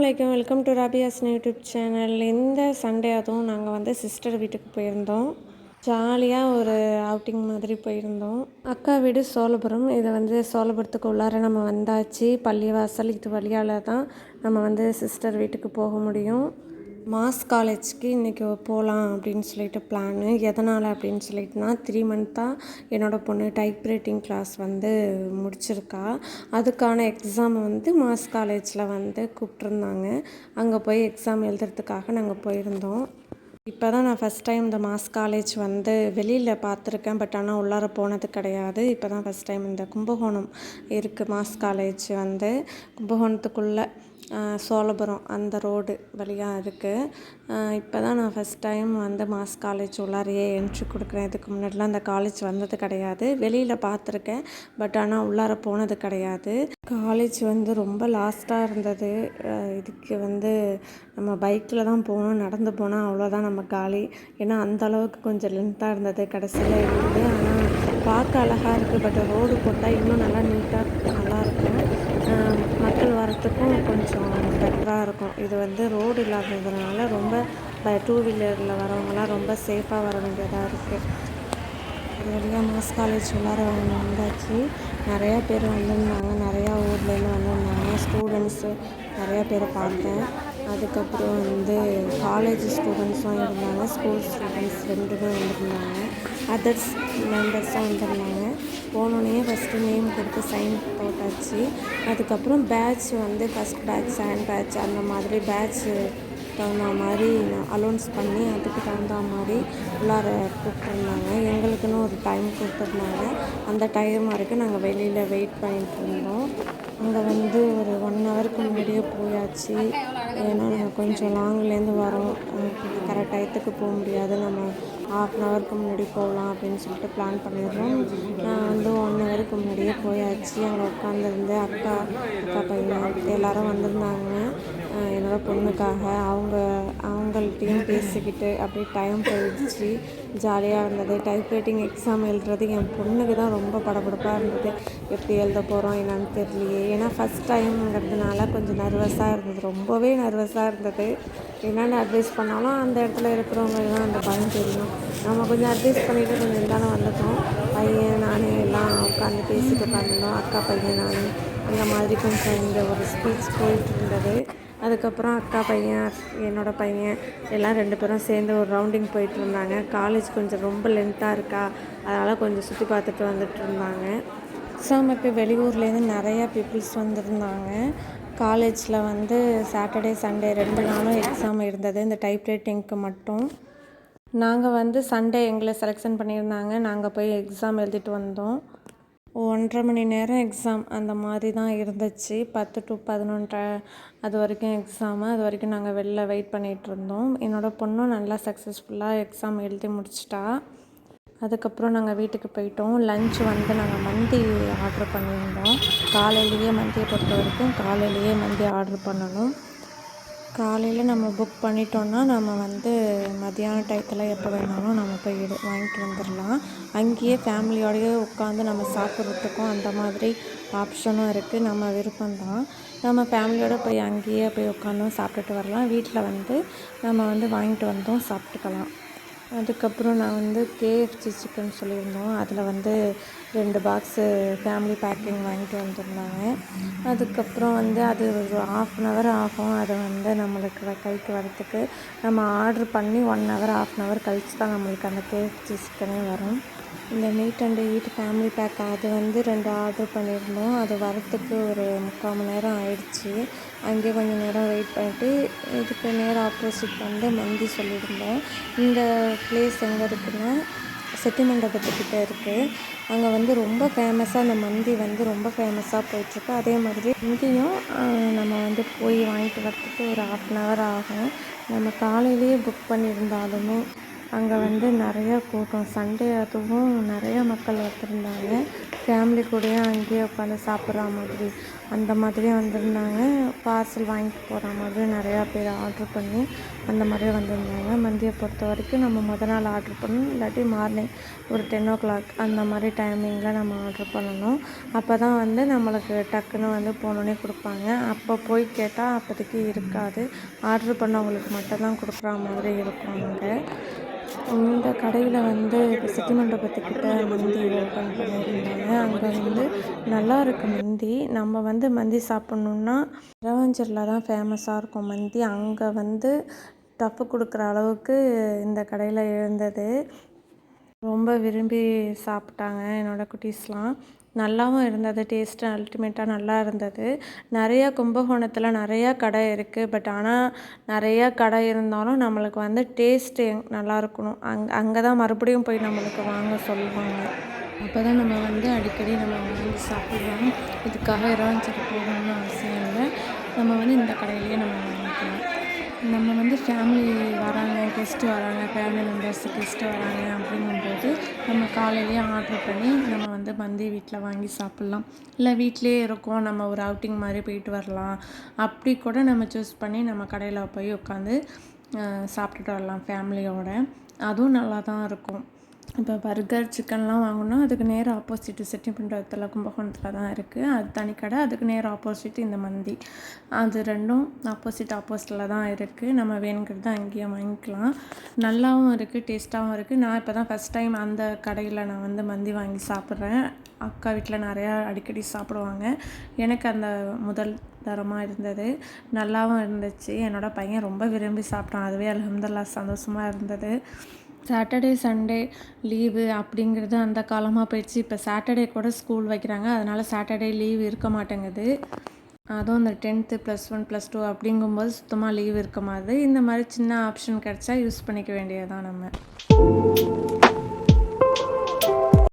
அஸ்ஸலாமு welcome to Rabia's YouTube channel. இந்த Sunday அதுவும் நாங்கள் வந்து சிஸ்டர் வீட்டுக்கு போயிருந்தோம். ஜாலியாக ஒரு அவுட்டிங் மாதிரி போயிருந்தோம். அக்கா வீடு சோழபுரம். இதை வந்து சோழபுரத்துக்கு உள்ளார நம்ம வந்தாச்சு. பள்ளிவாசல் இது வழியால் தான் நம்ம வந்து சிஸ்டர் வீட்டுக்கு போக முடியும். மாஸ் காலேஜ்க்கு இன்றைக்கி போகலாம் அப்படின்னு சொல்லிட்டு பிளானு. எதனால் அப்படின்னு சொல்லிட்டுனா 3 மந்த்தாக என்னோடய பொண்ணு டைப்ரைட்டிங் கிளாஸ் வந்து முடிச்சிருக்கா. அதுக்கான எக்ஸாம் வந்து மாஸ் காலேஜில் வந்து கூப்பிட்ருந்தாங்க. அங்கே போய் எக்ஸாம் எழுதுறதுக்காக நாங்கள் போயிருந்தோம். இப்போ தான் நான் ஃபஸ்ட் டைம் இந்த மாஸ் காலேஜ் வந்து வெளியில் பார்த்துருக்கேன். பட் ஆனால் உள்ளார போனது கிடையாது. இப்போ தான் ஃபஸ்ட் டைம் இந்த கும்பகோணம் இருக்குது மாஸ் காலேஜ் வந்து கும்பகோணத்துக்குள்ளே சோழபுரம் அந்த ரோடு வழியாக இருக்குது. இப்போ தான் நான் ஃபஸ்ட் டைம் வந்து மாஸ் காலேஜ் உள்ளாரையே என்ட்ரி கொடுக்குறேன். இதுக்கு முன்னாடிலாம் அந்த காலேஜ் வந்தது கிடையாது. வெளியில் பார்த்துருக்கேன். பட் ஆனால் உள்ளார போனது கிடையாது. காலேஜ் வந்து ரொம்ப லாஸ்ட்டாக இருந்தது. இதுக்கு வந்து நம்ம பைக்கில் தான் போகணும். நடந்து போனால் அவ்வளோதான் நம்ம காலி. ஏன்னா அந்தளவுக்கு கொஞ்சம் லென்த்தாக இருந்தது. கடைசியில் இருந்து ஆனால் பார்க்க அழகாக இருக்குது. பட் ரோடு போட்டால் இன்னும் நல்லா நீட்டாக நல்லாயிருக்கும். மக்கள் வரத்துக்கும் கொஞ்சம் பெட்டராக இருக்கும். இது வந்து ரோடு இல்லாததுனால ரொம்ப 2 வீலரில் வரவங்களாம் ரொம்ப சேஃபாக வர வேண்டியதாக இருக்குது. இது வழியாக மாஸ் காலேஜ் உள்ளார வந்தாச்சு. நிறையா பேர் வந்திருந்தாங்க. நிறையா ஊர்லேருந்து வந்திருந்தாங்க. ஸ்டூடெண்ட்ஸு நிறையா பேரை பார்த்தேன். அதுக்கப்புறம் வந்து காலேஜ் ஸ்டூடெண்ட்ஸும் இருந்தாங்க. ஸ்கூல் ஸ்டூடெண்ட்ஸ் 2 வந்திருந்தாங்க. அதர்ஸ் மெம்பர்ஸும் வந்திருந்தாங்க. போனோடனே ஃபஸ்ட்டு நேம் கொடுத்து சைன் போட்டாச்சு. அதுக்கப்புறம் பேட்ச் வந்து ஃபஸ்ட் பேட்ச், செகண்ட் பேட்ச் அந்த மாதிரி பேட்ச்சு தகுந்த மாதிரி அலௌன்ஸ் பண்ணி அதுக்கு தகுந்த மாதிரி உள்ளார கூப்பிட்ருந்தாங்க. எங்களுக்குன்னு ஒரு டைம் கொடுத்துருந்தாங்க. அந்த டைம் வரைக்கும் நாங்கள் வெளியில் வெயிட் பண்ணிகிட்டு இருந்தோம். அங்கே வந்து ஒரு 1 ஹவருக்கு முன்னாடியே போயாச்சு. ஏன்னா நாங்கள் கொஞ்சம் லாங்லேருந்து வரோம். கரெக்ட் டயத்துக்கு போக முடியாது. நம்ம 1/2 ஹவருக்கு முன்னாடி போகலாம் அப்படின்னு சொல்லிட்டு பிளான் பண்ணிடுறோம். நான் வந்து 1 ஹவருக்கு முன்னாடியே போயாச்சு. அங்கே உட்காந்துருந்து அக்கா பையன் எல்லோரும் வந்திருந்தாங்க என்னோடய பொண்ணுக்காக. அவங்கள்ட்டையும் பேசிக்கிட்டு அப்படியே டைம் போயிடுச்சு. ஜாலியாக இருந்தது. டைப்ரைட்டிங் எக்ஸாம் எழுதுறது என் பொண்ணுக்கு தான் ரொம்ப படபடப்பாக இருந்தது. எப்படி எழுத போகிறோம் என்னன்னு தெரியலையே. ஏன்னா ஃபஸ்ட் டைம்ங்கிறதுனால கொஞ்சம் நர்வஸாக இருந்தது. ரொம்பவே நர்வஸாக இருந்தது. என்னென்ன அட்வைஸ் பண்ணாலும் அந்த இடத்துல இருக்கிறவங்களுக்கு தான் அந்த பயம் தெரியும். நம்ம கொஞ்சம் அட்வைஸ் பண்ணிவிட்டு கொஞ்சம் இருந்தாலும் வந்துட்டோம். பையன் நான் எல்லாம் உட்காந்து பேசிட்டு உட்காந்துருந்தோம். அக்கா பையன் நான் அந்த மாதிரி கொஞ்சம் இங்கே ஒரு ஸ்பீச் போயிட்டு இருந்தது. அதுக்கப்புறம் அக்கா பையன் என்னோடய பையன் எல்லாம் 2 பேரும் சேர்ந்து ஒரு ரவுண்டிங் போயிட்டு இருந்தாங்க. காலேஜ் கொஞ்சம் ரொம்ப லென்த்தாக இருக்கா, அதனால் கொஞ்சம் சுற்றி பார்த்துட்டு வந்துட்டு இருந்தாங்க. எக்ஸாமுக்கு வெளியூர்லேருந்து நிறையா பீப்புள்ஸ் வந்திருந்தாங்க. காலேஜில் வந்து சாட்டர்டே சண்டே 2 நாளும் எக்ஸாம் இருந்தது. இந்த டைப்ரைட்டிங்க்கு மட்டும் நாங்கள் வந்து சண்டே எங்களை செலெக்ஷன் பண்ணியிருந்தாங்க. நாங்கள் போய் எக்ஸாம் எழுதிட்டு வந்தோம். 1.5 மணி நேரம் எக்ஸாம் அந்த மாதிரி தான் இருந்துச்சு. 10 to 11 அது வரைக்கும் எக்ஸாமு. அது வரைக்கும் நாங்கள் வெளில வெயிட் பண்ணிகிட்டு இருந்தோம். என்னோடய பொண்ணும் நல்லா சக்ஸஸ்ஃபுல்லாக எக்ஸாம் எழுதி முடிச்சிட்டா. அதுக்கப்புறம் நாங்கள் வீட்டுக்கு போயிட்டோம். லன்ச் வந்து நாங்கள் மந்தி ஆர்டர் பண்ணியிருந்தோம். காலையிலேயே மந்தியை பொறுத்த வரைக்கும் காலையிலேயே மந்தி ஆர்டர் பண்ணணும். காலையில் நம்ம புக் பண்ணிட்டோன்னா நம்ம வந்து மதியான டயத்தில் எப்போ வேணாலும் நம்ம போய் வாங்கிட்டு வந்துடலாம். அங்கேயே ஃபேமிலியோடையே உட்காந்து நம்ம சாப்பிட்றதுக்கும் அந்த மாதிரி ஆப்ஷனும் இருக்குது. நம்ம விருப்பம்தான். நம்ம ஃபேமிலியோடு போய் அங்கேயே போய் உட்காந்தும் சாப்பிட்டுட்டு வரலாம். வீட்டில் வந்து நம்ம வந்து வாங்கிட்டு வந்தோம் சாப்பிட்டுக்கலாம். அதுக்கப்புறம் நான் வந்து KFC சிக்கன் சொல்லியிருந்தோம். அதில் வந்து 2 பாக்ஸு ஃபேமிலி பேக்கிங் வாங்கிட்டு வந்துருந்தாங்க. அதுக்கப்புறம் வந்து அது ஒரு 1/2 ஹவர் ஆகும். அதை வந்து நம்மளுக்கு கைக்கு வரத்துக்கு நம்ம ஆர்டர் பண்ணி 1 ஹவர் 1/2 ஹவர் கழித்து தான் நம்மளுக்கு அந்த KFC சிக்கனே வரும். இந்த meet and eat family pack அது வந்து 2 ஆர்டர் பண்ணியிருந்தோம். அது வரத்துக்கு ஒரு 3/4 மணி நேரம் ஆயிடுச்சு. அங்கேயே கொஞ்சம் நேரம் வெயிட் பண்ணிட்டு இதுக்கு நேரம் ஆப்போசிட் வந்து மந்தி சொல்லியிருந்தோம். இந்த பிளேஸ் எங்கே இருக்குன்னா செட்டிமண்டபத்துக்கிட்ட இருக்குது. அங்கே வந்து ரொம்ப ஃபேமஸாக அந்த மந்தி வந்து ரொம்ப ஃபேமஸாக போயிட்டுருக்கு. அதே மாதிரி இங்கேயும் நம்ம வந்து போய் வாங்கிட்டு வரத்துக்கு ஒரு 1/2 ஹவர் ஆகும். நம்ம காலையிலேயே புக் பண்ணியிருந்தாலுமே அங்கே வந்து நிறையா கூட்டம். சண்டே அதுவும் நிறையா மக்கள் வந்திருந்தாங்க. ஃபேமிலி கூடயே அங்கேயே உட்காந்து சாப்பிட்ற மாதிரி அந்த மாதிரி வந்திருந்தாங்க. பார்சல் வாங்கிட்டு போகிற மாதிரி நிறையா பேர் ஆர்ட்ரு பண்ணி அந்த மாதிரி வந்திருந்தாங்க. மந்தியை பொறுத்த வரைக்கும் நம்ம நாள் ஆர்ட்ரு பண்ணணும், இல்லாட்டி மார்னிங் ஒரு 10 o'clock அந்த மாதிரி டைமிங்கில் நம்ம ஆர்ட்ரு பண்ணணும். அப்போ தான் வந்து நம்மளுக்கு டக்குன்னு வந்து போனோடனே கொடுப்பாங்க. அப்போ போய் கேட்டால் அப்போதைக்கு இருக்காது. ஆர்ட்ரு பண்ணவங்களுக்கு மட்டும்தான் கொடுக்குற மாதிரி இருக்கும். அங்கே இந்த கடையில் வந்து இப்போ சிட்டி மண்டபத்துக்கிட்ட மந்தி ஓப்பன் பண்ணியிருந்தாங்க. அங்கே வந்து நல்லா இருக்குது மந்தி. நம்ம வந்து மந்தி சாப்பிட்ணுன்னா இரவஞ்சரில் தான் ஃபேமஸாக இருக்கும் மந்தி. அங்கே வந்து டஃப்பு கொடுக்குற அளவுக்கு இந்த கடையில் இருந்தது. ரொம்ப விரும்பி சாப்பிட்டாங்க என்னோடய குட்டீஸ்லாம். நல்லாவும் இருந்தது. டேஸ்ட்டு அல்டிமேட்டாக நல்லா இருந்தது. நிறையா கும்பகோணத்தில் நிறையா கடை இருக்குது. பட் ஆனால் நிறையா கடை இருந்தாலும் நம்மளுக்கு வந்து டேஸ்ட்டு நல்லா இருக்கணும். அங்கே தான் மறுபடியும் போய் நம்மளுக்கு வாங்க சொல்லுவாங்க. அப்போ தான் நம்ம வந்து அடிக்கடி நம்ம வாங்கி சாப்பிடுவோம். இதுக்காக இரவஞ்சேரி போகணும்னு அவசியம் இல்லை. நம்ம வந்து இந்த கடையிலேயே நம்ம வாங்கிக்கலாம். நம்ம வந்து ஃபேமிலி வராங்க, கெஸ்ட்டு வராங்க, ஃபேமிலி மெம்பர்ஸ் கெஸ்ட்டு வராங்க அப்படிங்கும்போது நம்ம காலையிலேயே ஆர்ட்ரு பண்ணி நம்ம வந்து மந்தி வீட்டில் வாங்கி சாப்பிட்லாம். இல்லை வீட்டிலேயே இருக்கோம், நம்ம ஒரு அவுட்டிங் மாதிரி போயிட்டு வரலாம், அப்படி கூட நம்ம சூஸ் பண்ணி நம்ம கடையில் போய் உட்காந்து சாப்பிட்டுட்டு வரலாம் ஃபேமிலியோட. அதுவும் நல்லா தான் இருக்கும். இப்போ பர்கர், சிக்கன்லாம் வாங்கணுன்னா அதுக்கு நேராக ஆப்போசிட்டு சிட்டி மண்டபத்தில் கும்பகோணத்தில் தான் இருக்குது. அது தனி கடை. அதுக்கு நேராக ஆப்போசிட் இந்த மந்தி. அது ரெண்டும் ஆப்போசிட்டில் தான் இருக்குது. நம்ம வேணுங்கிறது அங்கேயே வாங்கிக்கலாம். நல்லாவும் இருக்குது, டேஸ்ட்டாகவும் இருக்குது. நான் இப்போ தான் ஃபஸ்ட் டைம் அந்த கடையில் நான் வந்து மந்தி வாங்கி சாப்பிட்றேன். அக்கா வீட்டில் நிறையா அடிக்கடி சாப்பிடுவாங்க. எனக்கு அந்த முதல் தரமாக இருந்தது. நல்லாவும் இருந்துச்சு. என்னோடய பையன் ரொம்ப விரும்பி சாப்பிட்டான். அதுவே அல்ஹம்துலில்லாஹ் சந்தோஷமாக இருந்தது. சாட்டர்டே சண்டே லீவு அப்படிங்கிறது அந்த காலமாக போயிடுச்சு. இப்போ சாட்டர்டே கூட ஸ்கூல் வைக்கிறாங்க. அதனால் சாட்டர்டே லீவ் இருக்க மாட்டேங்குது. அதுவும் இந்த 10th +1 +2 அப்படிங்கும்போது சுத்தமாக லீவ் இருக்க மாதிரி இந்த மாதிரி சின்ன ஆப்ஷன் கிடச்சா யூஸ் பண்ணிக்க வேண்டியது தான் நம்ம.